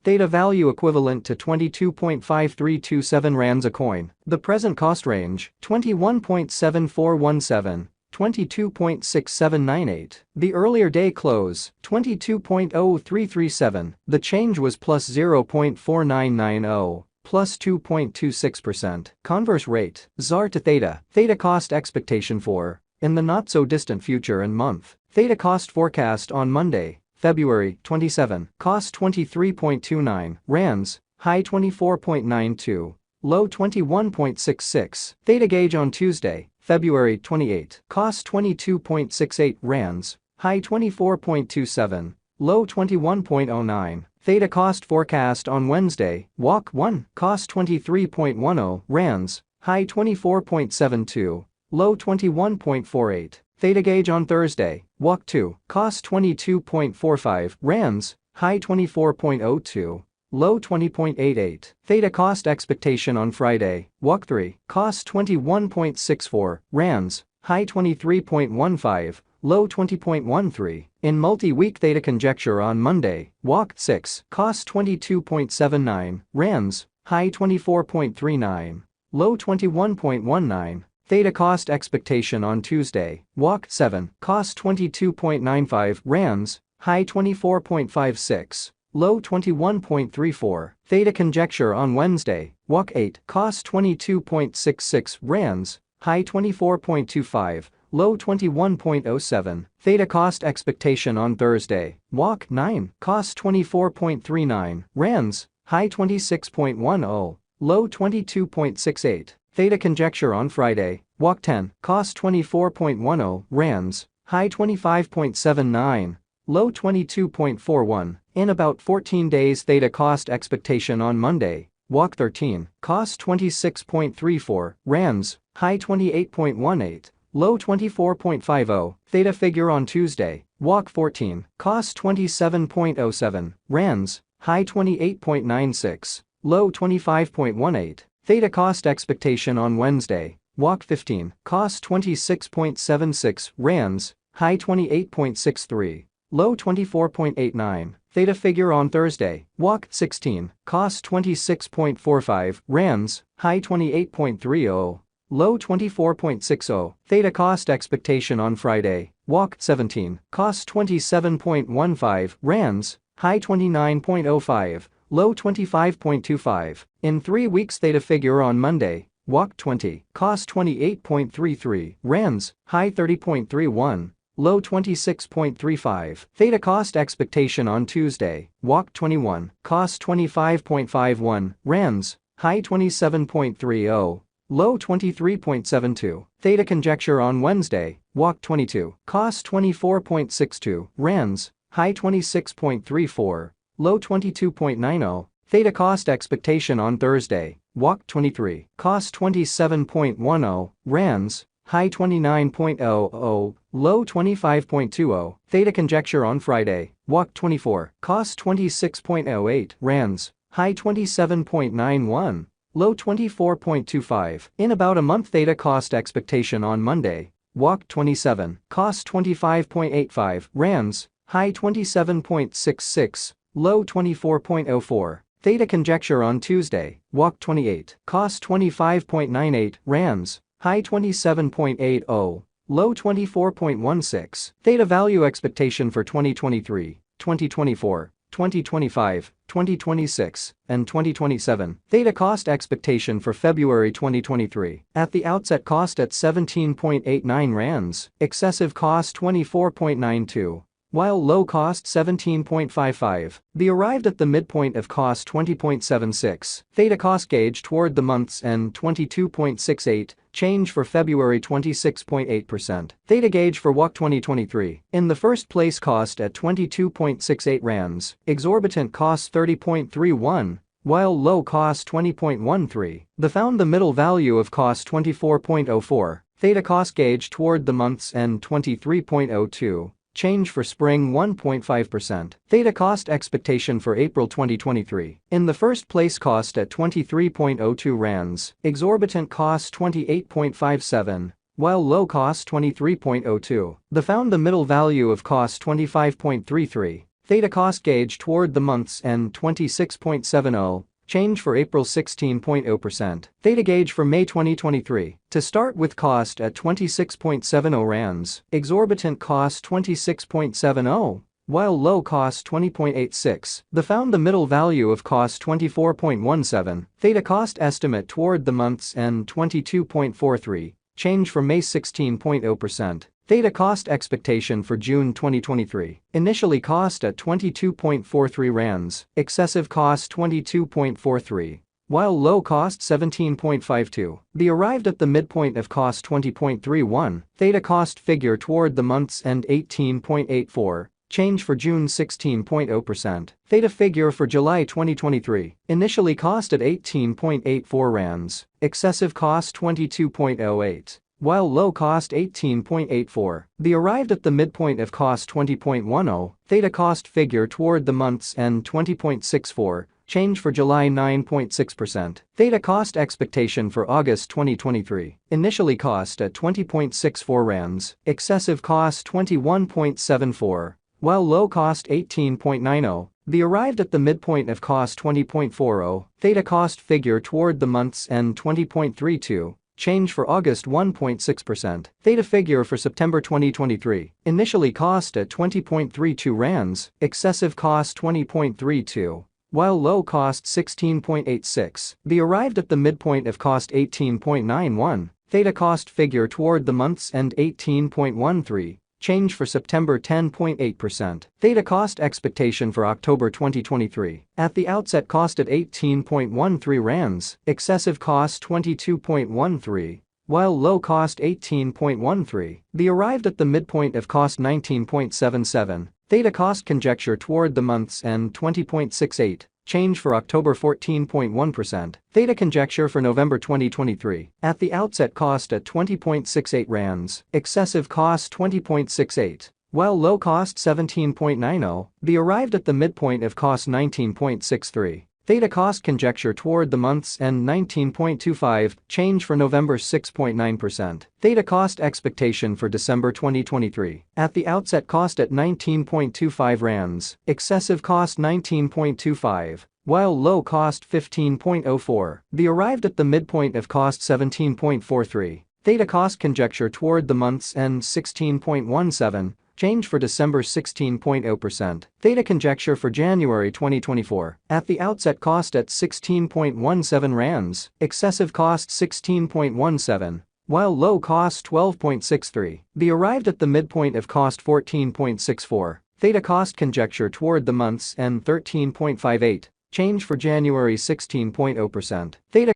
Theta value equivalent to 22.5327 rands a coin. The present cost range, 21.7417. 22.6798. The earlier day close, 22.0337. The change was plus 0.4990. Plus 2.26%. Converse rate, ZAR to Theta. Theta cost expectation for, in the not-so-distant future and month. Theta cost forecast on Monday, February 27. Cost 23.29 rands, high 24.92, low 21.66. Theta gauge on Tuesday, February 28. Cost 22.68 rands, high 24.27, low 21.09. Theta cost forecast on Wednesday, walk 1, cost 23.10 rands, high 24.72, low 21.48. Theta gauge on Thursday, walk 2, cost 22.45 rands, high 24.02, low 20.88. Theta cost expectation on Friday, walk 3, cost 21.64 rands, high 23.15, low 20.13. In multi-week Theta conjecture on Monday, walk 6, cost 22.79 rands, high 24.39, low 21.19. Theta cost expectation on Tuesday, walk 7, cost 22.95 rands, high 24.56, low 21.34. Theta conjecture on Wednesday, walk 8, cost 22.66 rands, high 24.25, low 21.07. Theta cost expectation on Thursday, walk 9, cost 24.39 rands, high 26.10, low 22.68. Theta conjecture on Friday, walk 10, cost 24.10 rands, high 25.79, low 22.41. In about 14 days Theta cost expectation on Monday, walk 13, cost 26.34 rands, high 28.18, low 24.50. Theta figure on Tuesday, walk 14, cost 27.07 rands, high 28.96, low 25.18. Theta cost expectation on Wednesday, walk 15, cost 26.76 rands, high 28.63, low 24.89. Theta figure on Thursday, walk 16, cost 26.45 rands, high 28.30, low 24.60. Theta cost expectation on Friday, walk 17, cost 27.15 rands, high 29.05, low 25.25. In 3 weeks Theta figure on Monday, walk 20, cost 28.33 rands, high 30.31, low 26.35. Theta cost expectation on Tuesday, walk 21, cost 25.51 rands, high 27.30, low 23.72. Theta conjecture on Wednesday, walk 22, cost 24.62 rands, high 26.34, low 22.90. Theta cost expectation on Thursday, walk 23, cost 27.10 rands, high 29.00, low 25.20. Theta conjecture on Friday, walk 24, cost 26.08 rands, high 27.91, low 24.25. In about a month Theta cost expectation on Monday, walk 27, cost 25.85 rands, high 27.66, low 24.04. Theta conjecture on Tuesday, walk 28, cost 25.98 rands, high 27.80, low 24.16. Theta value expectation for 2023, 2024, 2025, 2026, and 2027. Theta cost expectation for February 2023. At the outset cost at 17.89 rands, excessive cost 24.92. While low cost 17.55, the arrived at the midpoint of cost 20.76. Theta cost gauge toward the month's end 22.68, change for February 26.8%. Theta gauge for walk 2023. In the first place cost at 22.68 rands, exorbitant cost 30.31, while low cost 20.13. The found the middle value of cost 24.04. Theta cost gauge toward the month's end 23.02. Change for spring 1.5%. Theta cost expectation for April 2023. In the first place cost at 23.02 rands, exorbitant cost 28.57, while low cost 23.02. The found the middle value of cost 25.33. Theta cost gauge toward the month's end 26.70. Change for April 16.0%. Theta gauge for May 2023. To start with cost at 26.70 rands. Exorbitant cost 26.70. While low cost 20.86. Found the middle value of cost 24.17. Theta cost estimate toward the month's end 22.43. Change for May 16.0%. Theta cost expectation for June 2023. Initially cost at 22.43 rands. Excessive cost 22.43. While low cost 17.52. Arrived at the midpoint of cost 20.31. Theta cost figure toward the month's end 18.84. Change for June 16.0%. Theta figure for July 2023. Initially cost at 18.84 rands. Excessive cost 22.08. While low cost 18.84. Arrived at the midpoint of cost 20.10. Theta cost figure toward the month's end 20.64. Change for July 9.6%. Theta cost expectation for August 2023. Initially cost at 20.64 rands. Excessive cost 21.74. While low cost 18.90. Arrived at the midpoint of cost 20.40. Theta cost figure toward the month's end 20.32. Change for August 1.6%. Theta figure for September 2023. Initially cost at 20.32 rands. Excessive cost 20.32. While low cost 16.86. Arrived at the midpoint of cost 18.91. Theta cost figure toward the month's end 18.13. Change for September 10.8%. Theta cost expectation for October 2023. At the outset cost at 18.13 rands. Excessive cost 22.13. While low cost 18.13. Arrived at the midpoint of cost 19.77. Theta cost conjecture toward the month's end 20.68. Change for October 14.1%. Theta conjecture for November 2023. At the outset cost at 20.68 rands. Excessive cost 20.68. While low cost 17.90. Arrived at the midpoint of cost 19.63. Theta cost conjecture toward the month's end 19.25. Change for November 6.9%. Theta cost expectation for December 2023. At the outset cost at 19.25 rands. Excessive cost 19.25. While low cost 15.04. Arrived at the midpoint of cost 17.43. Theta cost conjecture toward the month's end 16.17. Change for December 16.0%. Theta conjecture for January 2024. At the outset cost at 16.17 rands. Excessive cost 16.17. While low cost 12.63. Arrived at the midpoint of cost 14.64. Theta cost conjecture toward the month's end 13.58. Change for January 16.0%. Theta